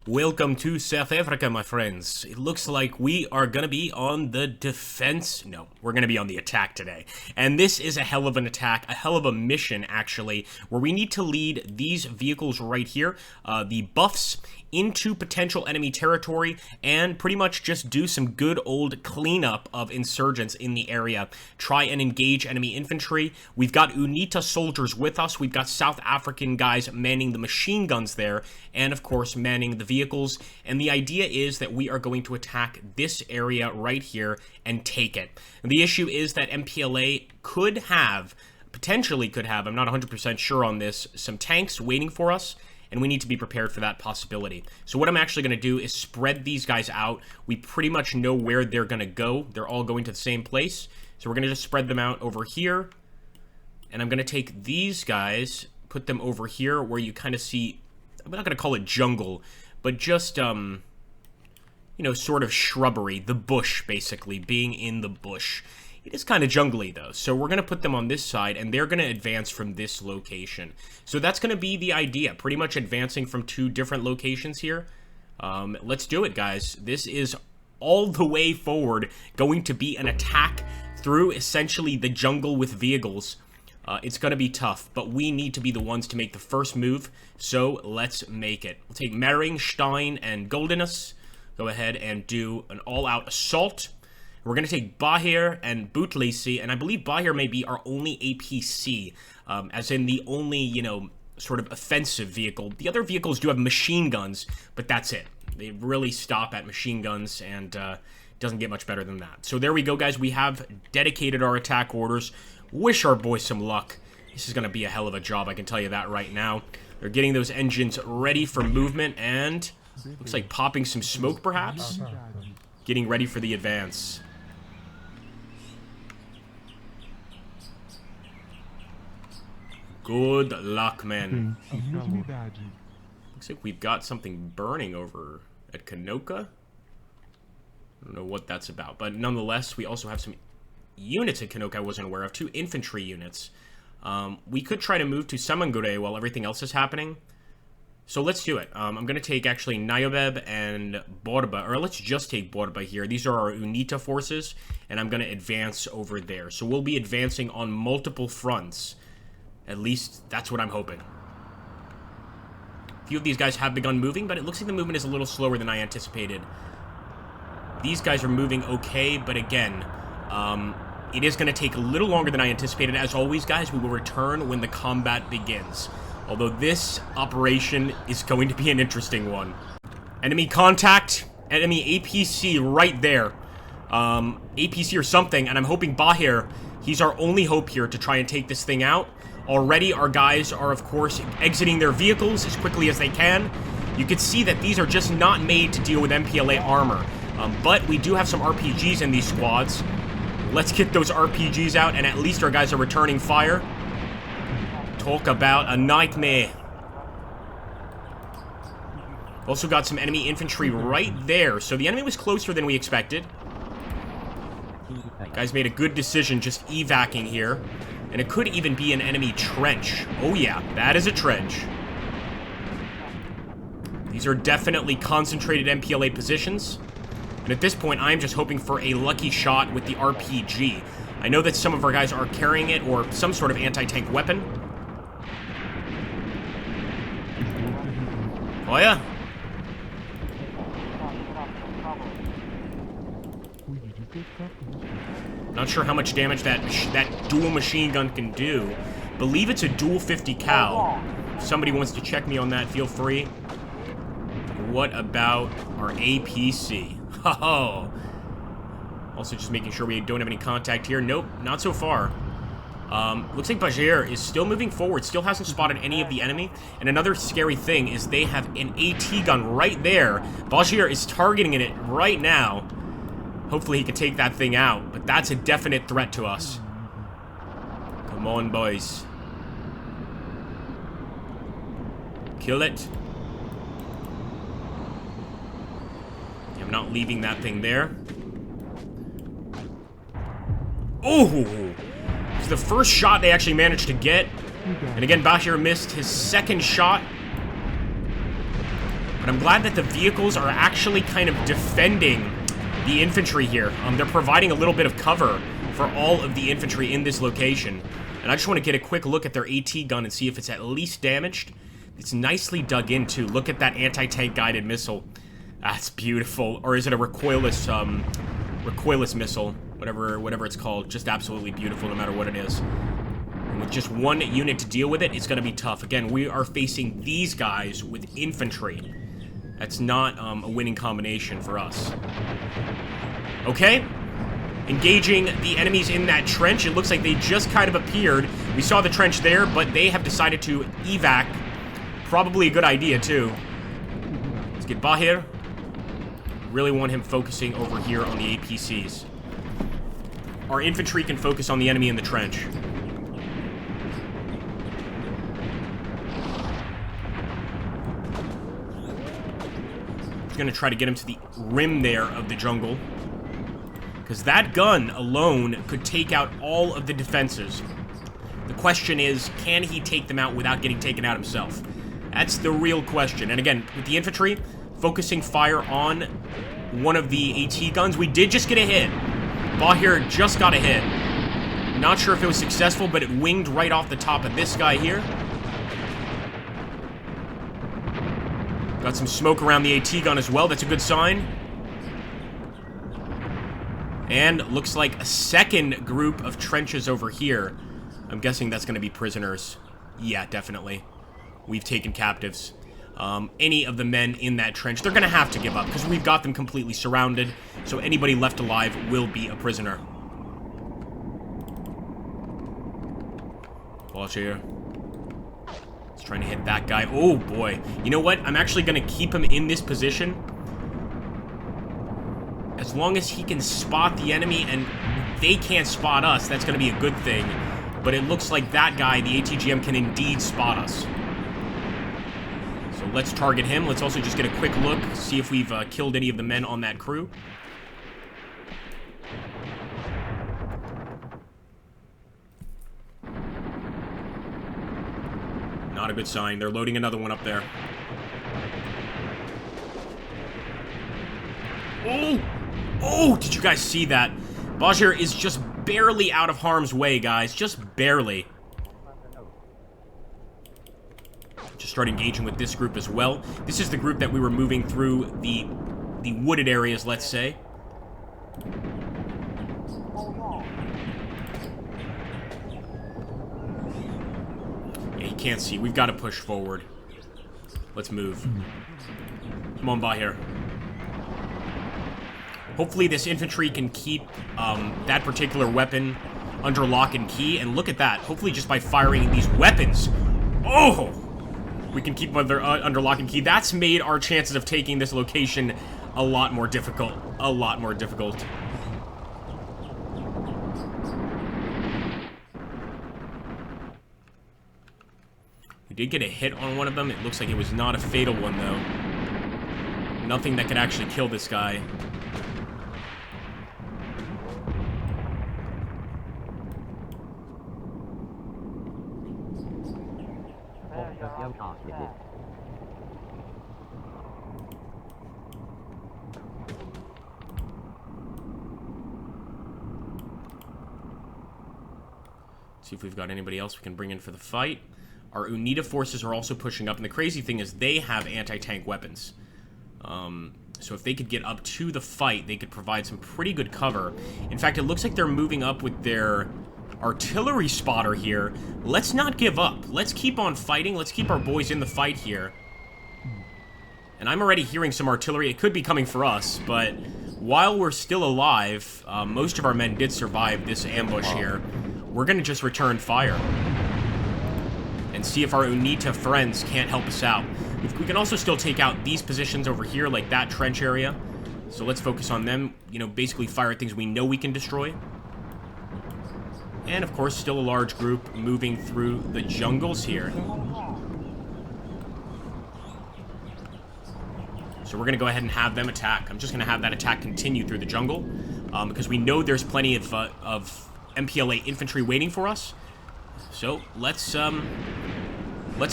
Welcome to South Africa, my friends. It looks like we are gonna be on the defense. No, we're gonna be on the attack today. And this is a hell of an attack, a hell of a mission, actually, where we need to lead these vehicles right here, the buffs, into potential enemy territory and pretty much just do some good old cleanup of insurgents in the area. Try and engage enemy infantry. We've got UNITA soldiers with us. We've got South African guys manning the machine guns there, and of course manning the vehicles. And the idea is that we are going to attack this area right here and take it. And the issue is that MPLA potentially could have, I'm not 100% sure on this, some tanks waiting for us, and we need to be prepared for that possibility. So what I'm actually going to do is spread these guys out. We pretty much know where they're going to go. They're all going to the same place. So we're going to just spread them out over here. And I'm going to take these guys, put them over here where you kind of see, I'm not going to call it jungle, but just, you know, sort of shrubbery, the bush, basically, being in the bush. It is kind of jungly, though, so we're going to put them on this side, and they're going to advance from this location. So that's going to be the idea, pretty much advancing from two different locations here. Let's do it, guys. This is all the way forward going to be an attack through, essentially, the jungle with vehicles. It's going to be tough, but we need to be the ones to make the first move, so let's make it. We'll take Mering, Stein, and Goldenus. Go ahead and do an all-out assault. We're going to take Bahir and Bootlacey, and I believe Bahir may be our only APC, as in the only, you know, sort of offensive vehicle. The other vehicles do have machine guns, but that's it. They really stop at machine guns, and doesn't get much better than that. So there we go, guys. We have dedicated our attack orders. Wish our boys some luck. This is going to be a hell of a job, I can tell you that right now. They're getting those engines ready for movement, and looks like popping some smoke, perhaps. Getting ready for the advance. Good luck, man. Looks like we've got something burning over at Kanoka. I don't know what that's about, but nonetheless, we also have some units at Kanoka I wasn't aware of. 2 infantry units. We could try to move to Samangure while everything else is happening. So let's do it. I'm going to take, actually, Nayobeb and Borba, or let's just take Borba here. These are our UNITA forces, and I'm going to advance over there. So we'll be advancing on multiple fronts. At least, that's what I'm hoping. A few of these guys have begun moving, but it looks like the movement is a little slower than I anticipated. These guys are moving okay, but again, it is going to take a little longer than I anticipated. As always, guys, we will return when the combat begins. Although this operation is going to be an interesting one. Enemy contact, enemy APC right there. APC or something, and I'm hoping Bahir, he's our only hope here to try and take this thing out. Already, our guys are, of course, exiting their vehicles as quickly as they can. You can see that these are just not made to deal with MPLA armor. But we do have some RPGs in these squads. Let's get those RPGs out, and at least our guys are returning fire. Talk about a nightmare. Also got some enemy infantry right there. So the enemy was closer than we expected. Guys made a good decision just evacing here. And it could even be an enemy trench. Oh yeah, that is a trench. These are definitely concentrated MPLA positions. And at this point, I'm just hoping for a lucky shot with the RPG. I know that some of our guys are carrying it, or some sort of anti-tank weapon. Oh yeah. Not sure how much damage that dual machine gun can do. Believe it's a dual 50 cal. If somebody wants to check me on that, feel free. What about our APC? Oh. Also just making sure we don't have any contact here. Nope, not so far. Looks like Bajir is still moving forward, still hasn't spotted any of the enemy. And another scary thing is they have an AT gun right there. Bajir is targeting it right now. Hopefully he can take that thing out, but that's a definite threat to us. Come on, boys. Kill it. I'm not leaving that thing there. Oh! It's the first shot they actually managed to get. And again, Bashir missed his second shot. But I'm glad that the vehicles are actually kind of defending the infantry here. They're providing a little bit of cover for all of the infantry in this location. And I just want to get a quick look at their AT gun and see if it's at least damaged. It's nicely dug in, too. Look at that anti-tank guided missile. That's beautiful. Or is it a recoilless missile? Whatever it's called. Just absolutely beautiful no matter what it is. And with just one unit to deal with it, it's going to be tough. Again, we are facing these guys with infantry. That's not a winning combination for us. Okay. Engaging the enemies in that trench. It looks like they just kind of appeared. We saw the trench there, but they have decided to evac. Probably a good idea, too. Let's get Bahir. Really want him focusing over here on the APCs. Our infantry can focus on the enemy in the trench. Going to try to get him to the rim there of the jungle, because that gun alone could take out all of the defenses. The question is, can he take them out without getting taken out himself? That's the real question. And again, with the infantry focusing fire on one of the AT guns, we did just get a hit. Bahir just got a hit. Not sure if it was successful, but it winged right off the top of this guy here. Got some smoke around the AT gun as well. That's a good sign. And looks like a second group of trenches over here. I'm guessing that's going to be prisoners. Yeah, definitely. We've taken captives. Any of the men in that trench, they're going to have to give up because we've got them completely surrounded. So anybody left alive will be a prisoner. Watch here. Trying to hit that guy. Oh, boy. You know what? I'm actually going to keep him in this position. As long as he can spot the enemy and they can't spot us, that's going to be a good thing. But it looks like that guy, the ATGM, can indeed spot us. So let's target him. Let's also just get a quick look, see if we've killed any of the men on that crew. Not a good sign. They're loading another one up there. Oh! Oh! Did you guys see that? Bajir is just barely out of harm's way, guys. Just barely. Just start engaging with this group as well. This is the group that we were moving through the wooded areas, let's say. Can't see. We've got to push forward. Let's move. Come on, Bahir. Hopefully this infantry can keep that particular weapon under lock and key. And look at that. Hopefully just by firing these weapons. Oh! We can keep them under lock and key. That's made our chances of taking this location a lot more difficult. A lot more difficult. We did get a hit on one of them. It looks like it was not a fatal one, though. Nothing that could actually kill this guy. See if we've got anybody else we can bring in for the fight. Our UNITA forces are also pushing up, and the crazy thing is they have anti-tank weapons. So if they could get up to the fight, they could provide some pretty good cover. In fact, it looks like they're moving up with their artillery spotter here. Let's not give up. Let's keep on fighting. Let's keep our boys in the fight here. And I'm already hearing some artillery. It could be coming for us, but while we're still alive, most of our men did survive this ambush here. We're going to just return fire and see if our UNITA friends can't help us out. We can also still take out these positions over here, like that trench area. So let's focus on them, you know, basically fire at things we know we can destroy. And, of course, still a large group moving through the jungles here. So we're going to go ahead and have them attack. I'm just going to have that attack continue through the jungle, because we know there's plenty of MPLA infantry waiting for us. So let's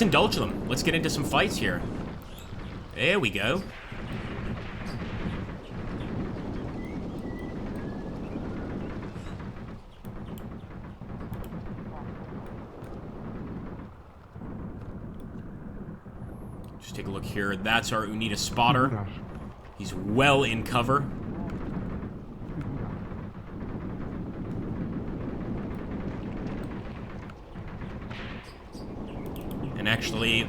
indulge them. Let's get into some fights here. There we go. Just take a look here. That's our UNITA spotter. He's well in cover. And actually, I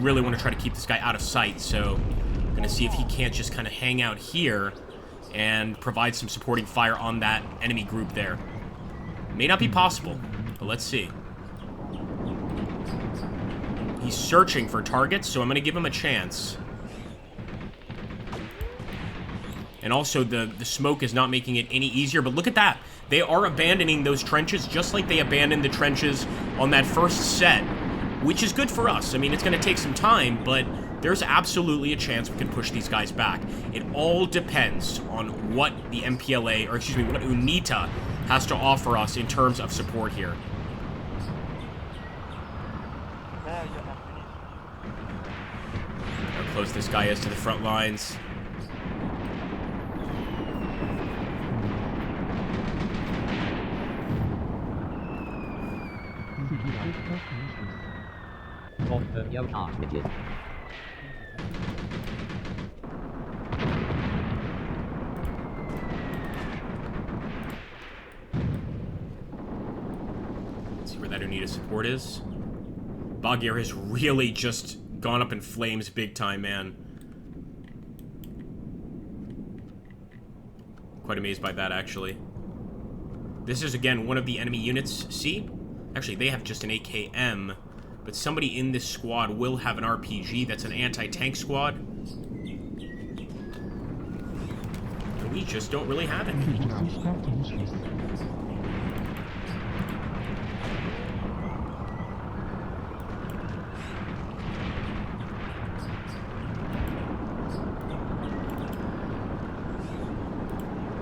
really want to try to keep this guy out of sight, so I'm going to see if he can't just kind of hang out here and provide some supporting fire on that enemy group there. May not be possible, but let's see. He's searching for targets, so I'm going to give him a chance. And also, the smoke is not making it any easier, but look at that. They are abandoning those trenches just like they abandoned the trenches on that first set, which is good for us. I mean, it's going to take some time, but there's absolutely a chance we can push these guys back. It all depends on what the MPLA, or excuse me, what UNITA has to offer us in terms of support here. How close this guy is to the front lines. Let's see where that UNITA support is. Bagheer has really just gone up in flames big time, man. Quite amazed by that, actually. This is, again, one of the enemy units. See? Actually, they have just an AKM, but somebody in this squad will have an RPG. That's an anti-tank squad. And we just don't really have it.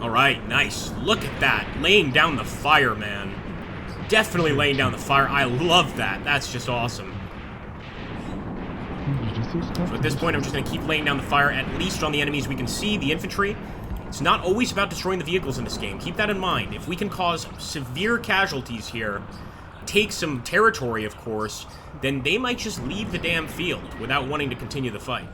Alright, nice. Look at that. Laying down the fire, man. Definitely laying down the fire. I love that. That's just awesome. So at this point, I'm just going to keep laying down the fire, at least on the enemies we can see, the infantry. It's not always about destroying the vehicles in this game. Keep that in mind. If we can cause severe casualties here, take some territory, of course, then they might just leave the damn field without wanting to continue the fight.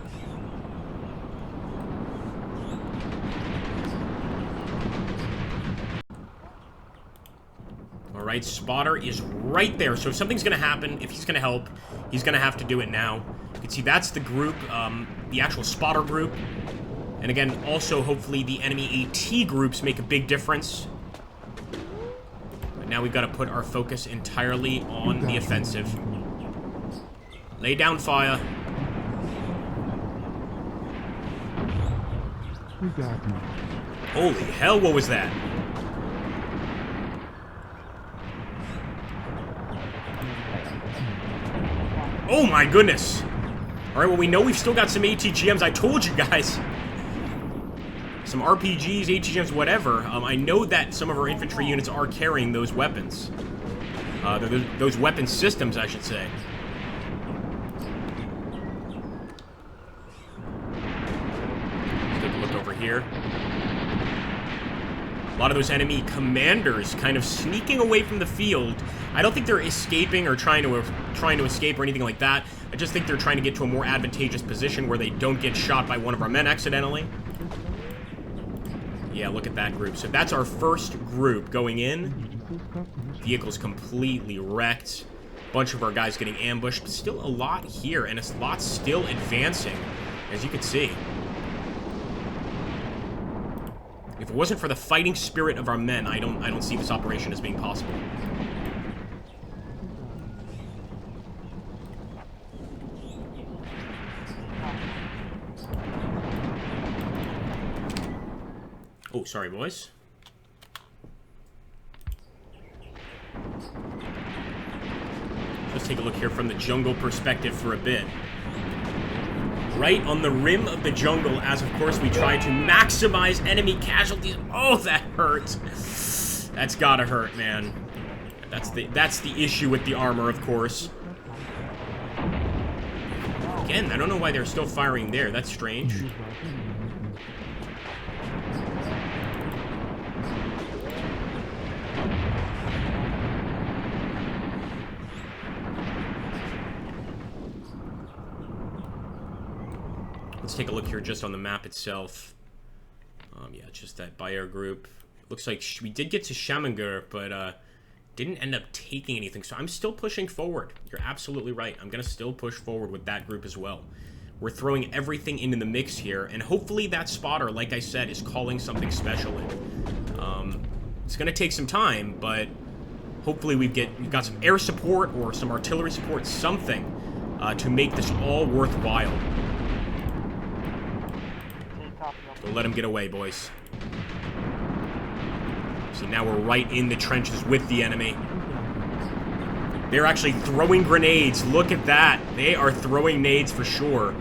Alright, spotter is right there, so if something's gonna happen, if he's gonna help, he's gonna have to do it now. You can see that's the group, the actual spotter group. And again, also, hopefully, the enemy AT groups make a big difference. But now we've got to put our focus entirely on the offensive. Lay down fire. Holy hell, what was that? Oh my goodness! Alright, well, we know we've still got some ATGMs. I told you guys. Some RPGs, ATGMs, whatever. I know that some of our infantry units are carrying those weapons. Those weapon systems, I should say. Take a look over here. A lot of those enemy commanders kind of sneaking away from the field. I don't think they're escaping or trying to escape or anything like that. I just think they're trying to get to a more advantageous position where they don't get shot by one of our men accidentally. Yeah, look at that group. So that's our first group going in. Vehicle's completely wrecked. Bunch of our guys getting ambushed, but still a lot here, and a lot still advancing, as you can see. If it wasn't for the fighting spirit of our men, I don't see this operation as being possible. Oh, sorry, boys. Let's take a look here from the jungle perspective for a bit. Right on the rim of the jungle, as of course we try to maximize enemy casualties. Oh, that hurts. That's gotta hurt, man. That's the issue with the armor, of course. Again, I don't know why they're still firing there. That's strange. Let's take a look here just on the map itself. Yeah, just that Bayer group. Looks like we did get to Shamangur, but didn't end up taking anything. So I'm still pushing forward. You're absolutely right. I'm going to still push forward with that group as well. We're throwing everything into the mix here, and hopefully that spotter, like I said, is calling something special in. It's going to take some time, but hopefully we've got some air support or some artillery support, something to make this all worthwhile. Don't let him get away, boys. See, now we're right in the trenches with the enemy. They're actually throwing grenades. Look at that. They are throwing nades for sure.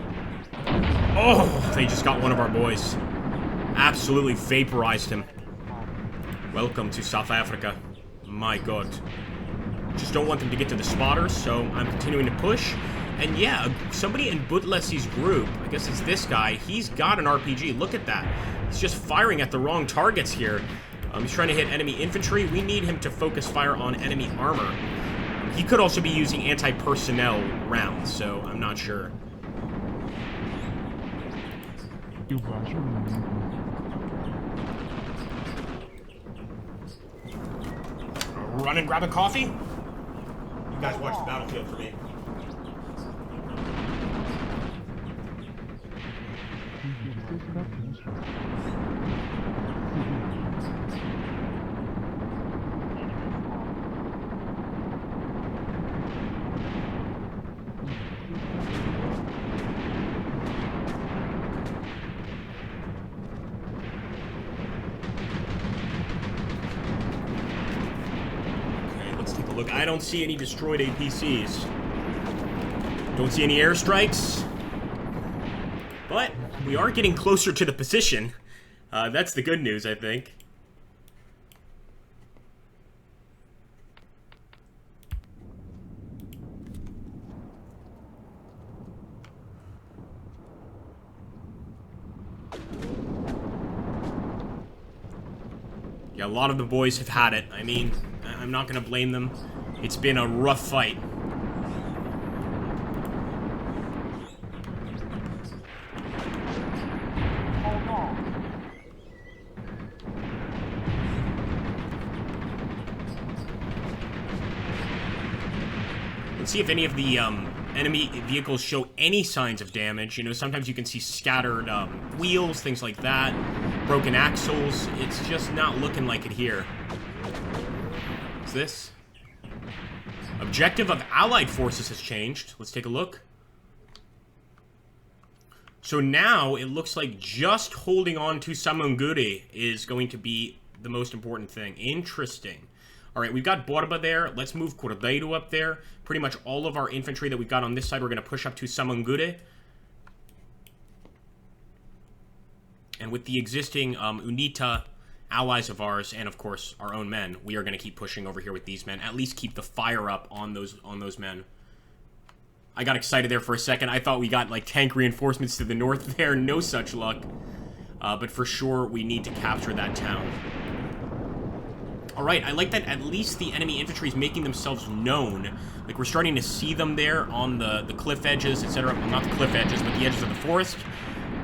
Oh, they just got one of our boys. Absolutely vaporized him. Welcome to South Africa. My God. Just don't want them to get to the spotters, so I'm continuing to push. And yeah, somebody in Butlesi's group, I guess it's this guy, he's got an RPG. Look at that. He's just firing at the wrong targets here. He's trying to hit enemy infantry. We need him to focus fire on enemy armor. He could also be using anti-personnel rounds, so I'm not sure. Run and grab a coffee? You guys watch the battlefield for me. Look, I don't see any destroyed APCs. Don't see any airstrikes. But we are getting closer to the position. That's the good news, I think. Yeah, a lot of the boys have had it. I mean, I'm not going to blame them. It's been a rough fight. Let's see if any of the enemy vehicles show any signs of damage. You know, sometimes you can see scattered wheels, things like that. Broken axles. It's just not looking like it here. What's this? Objective of Allied forces has changed. Let's take a look. So now it looks like just holding on to Samunguri is going to be the most important thing. Interesting. Alright, we've got Borba there. Let's move Cordeiro up there. Pretty much all of our infantry that we've got on this side, we're going to push up to Samunguri. And with the existing UNITA allies of ours, and of course our own men, we are going to keep pushing over here with these men. At least keep the fire up on those men. I got excited there for a second. I thought we got like tank reinforcements to the north there. No such luck. But for sure, we need to capture that town. Alright, I like that at least the enemy infantry is making themselves known. Like, we're starting to see them there on the cliff edges, etc. Well, not the cliff edges, but the edges of the forest.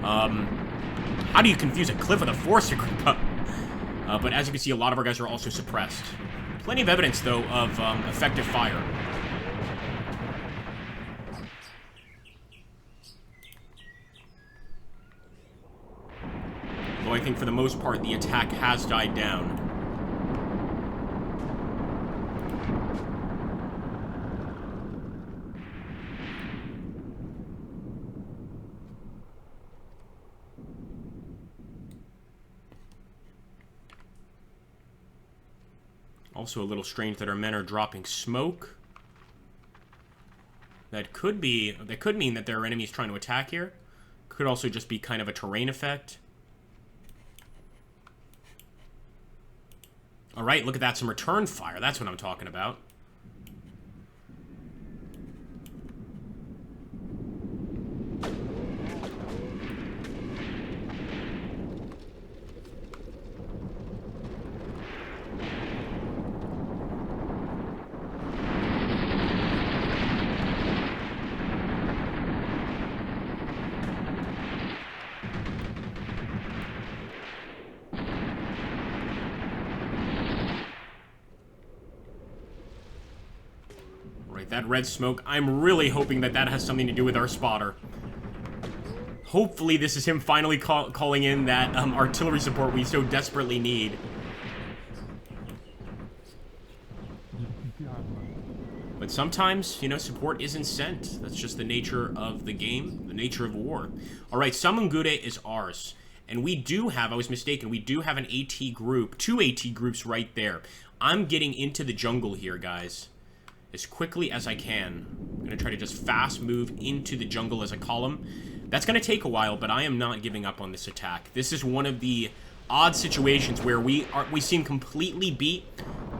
How do you confuse a cliff with a forest, Agrippa? But as you can see, a lot of our guys are also suppressed. Plenty of evidence, though, of effective fire. Though I think for the most part, the attack has died down. Also a little strange that our men are dropping smoke. That could mean that there are enemies trying to attack here. Could also just be kind of a terrain effect. Alright, look at that, some return fire. That's what I'm talking about. that red smoke. I'm really hoping that that has something to do with our spotter. Hopefully this is him finally calling in that artillery support we so desperately need. But sometimes, you know, support isn't sent. That's just the nature of the game, the nature of war. Alright, Samungure is ours. And we do have, I was mistaken, we do have an AT group, 2 AT groups right there. I'm getting into the jungle here, guys, as quickly as I can. I'm going to try to just fast move into the jungle as a column. That's going to take a while, but I am not giving up on this attack. This is one of the odd situations where we seem completely beat,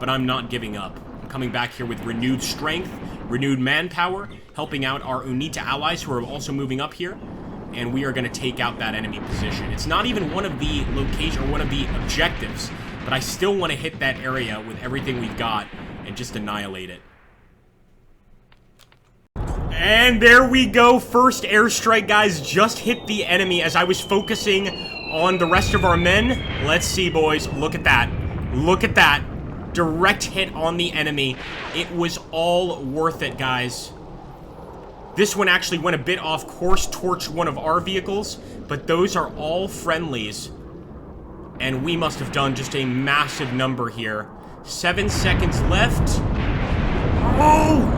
but I'm not giving up. I'm coming back here with renewed strength, renewed manpower, helping out our UNITA allies who are also moving up here, and we are going to take out that enemy position. It's not even one of the location or one of the objectives, but I still want to hit that area with everything we've got and just annihilate it. And there we go. First airstrike, guys, just hit the enemy as I was focusing on the rest of our men. Let's see, boys. Look at that. Look at that. Direct hit on the enemy. It was all worth it, guys. This one actually went a bit off course, torched one of our vehicles, but those are all friendlies. And we must have done just a massive number here. 7 seconds left. Oh!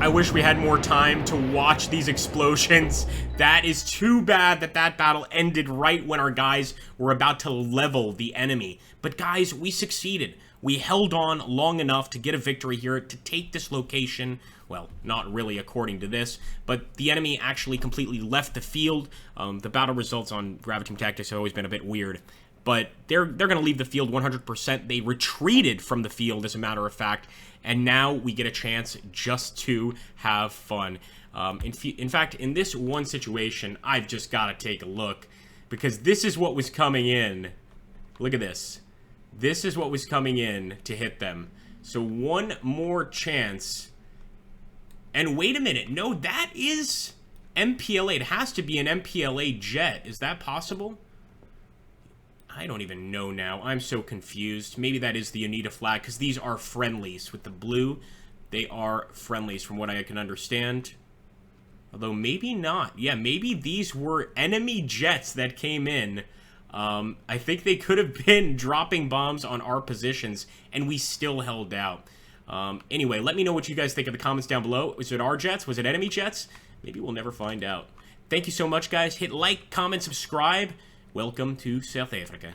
I wish we had more time to watch these explosions. That is too bad that that battle ended right when our guys were about to level the enemy. But guys, we succeeded. We held on long enough to get a victory here, to take this location. Well, not really according to this, but the enemy actually completely left the field. The battle results on Graviteam Tactics have always been a bit weird. But they're going to leave the field 100%. They retreated from the field, as a matter of fact. And now we get a chance just to have fun. In fact, in this one situation, I've just got to take a look. Because this is what was coming in. Look at this. This is what was coming in to hit them. So one more chance. And wait a minute. No, that is MPLA. It has to be an MPLA jet. Is that possible? I don't even know now. I'm so confused. Maybe that is the UNITA flag, because these are friendlies. With the blue, they are friendlies from what I can understand. Although maybe not. Yeah, maybe these were enemy jets that came in. I think they could have been dropping bombs on our positions, and we still held out. Anyway, let me know what you guys think in the comments down below. Was it our jets? Was it enemy jets? Maybe we'll never find out. Thank you so much, guys. Hit like, comment, subscribe. Welcome to South Africa.